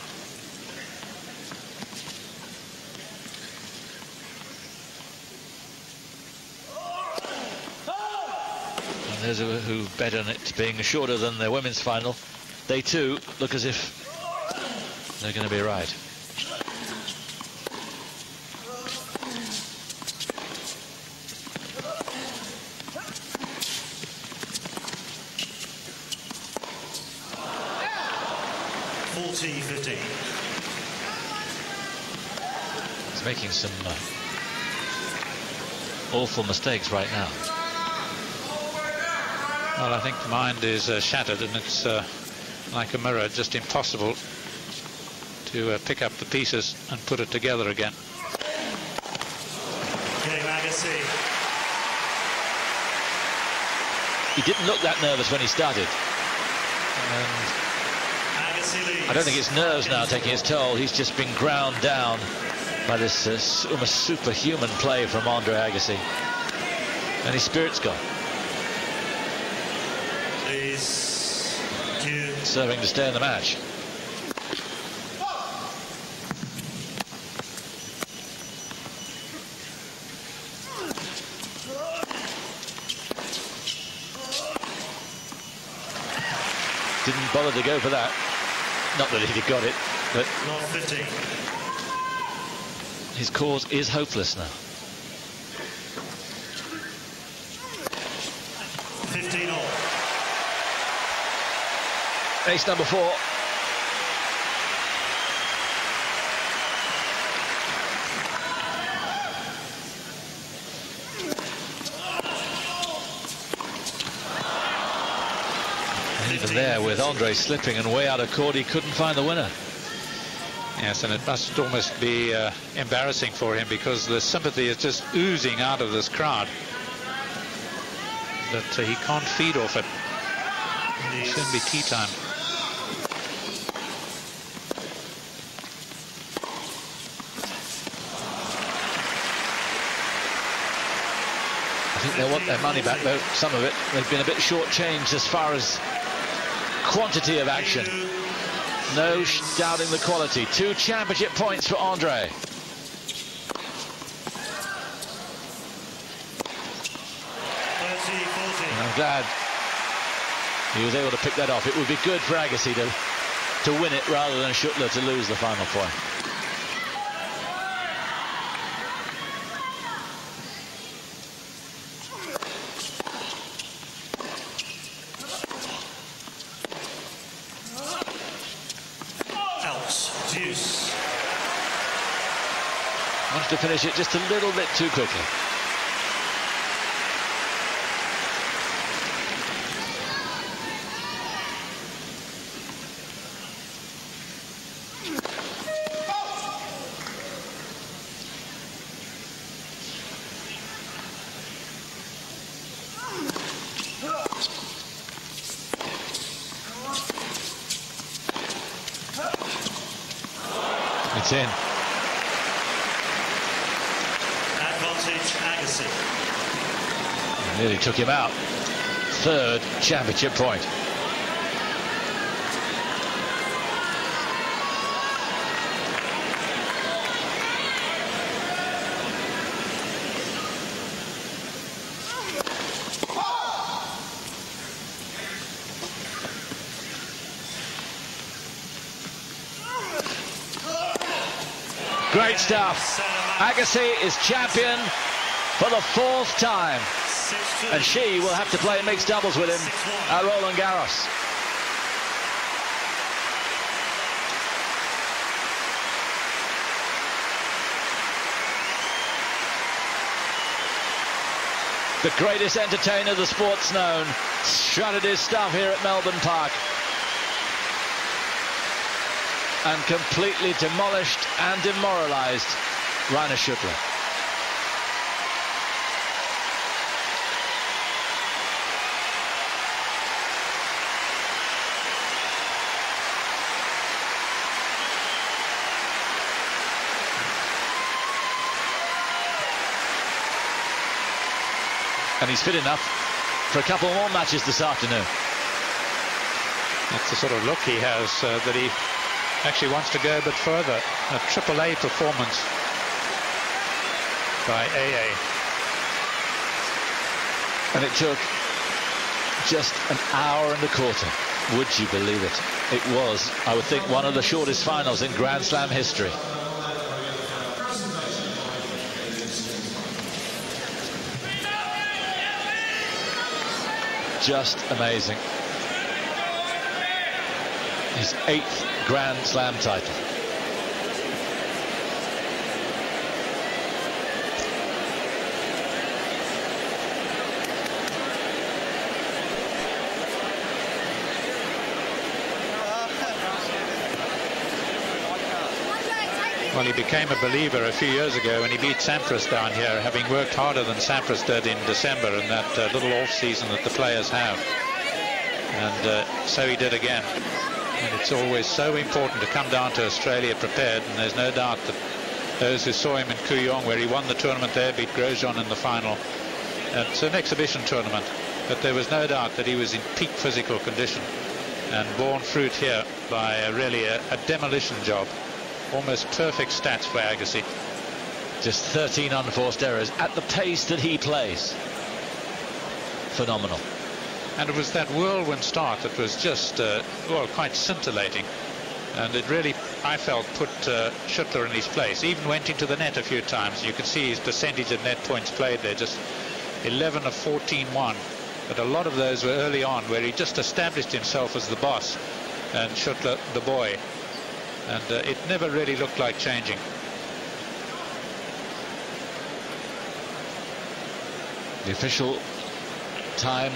And those who bet on it being shorter than their women's final, they too look as if they're going to be right. He's making some awful mistakes right now. Well, I think the mind is shattered, and it's like a mirror, just impossible to pick up the pieces and put it together again. Game Agassi. He didn't look that nervous when he started. I don't think it's nerves now taking its toll. He's just been ground down by this almost superhuman play from Andre Agassi. And his spirit's gone. Please. Serving to stay in the match. Didn't bother to go for that. Not that he'd have got it, but his cause is hopeless now. 15 all. Ace number 4. Even there, with Andre slipping and way out of court, he couldn't find the winner. Yes, and it must almost be embarrassing for him, because the sympathy is just oozing out of this crowd. That he can't feed off it. It'll soon be tea time. I think they want their money back, though, some of it. They've been a bit shortchanged as far as quantity of action. No doubting the quality. 2 championship points for Andre. And I'm glad he was able to pick that off. It would be good for Agassi to win it rather than Schuettler to lose the final point. Wants to finish it just a little bit too quickly. It's in. Advantage Agassi. Nearly took him out. Third championship point. Great stuff. Agassi is champion for the 4th time. And she will have to play mixed doubles with him at Roland Garros. The greatest entertainer the sport's known strutted his stuff here at Melbourne Park and completely demolished and demoralized Rainer Schuettler. And he's fit enough for a couple more matches this afternoon. That's the sort of look he has, that he actually wants to go a bit further. A AAA performance by AA. And it took just an hour and a quarter. Would you believe it? It was, I would think, one of the shortest finals in Grand Slam history. Just amazing. His 8th Grand Slam title. Well, he became a believer a few years ago when he beat Sampras down here, having worked harder than Sampras did in December in that little off-season that the players have. And so he did again. And it's always so important to come down to Australia prepared, and there's no doubt that those who saw him in Kooyong, where he won the tournament there, beat Grosjean in the final. It's an exhibition tournament, but there was no doubt that he was in peak physical condition and borne fruit here by really a demolition job. Almost perfect stats for Agassi. Just 13 unforced errors at the pace that he plays. Phenomenal. And it was that whirlwind start that was just, well, quite scintillating. And it really, I felt, put Schuettler in his place. Even went into the net a few times. You could see his percentage of net points played there, just 11 of 14 won. But a lot of those were early on, where he just established himself as the boss and Schuettler the boy. And it never really looked like changing. The official time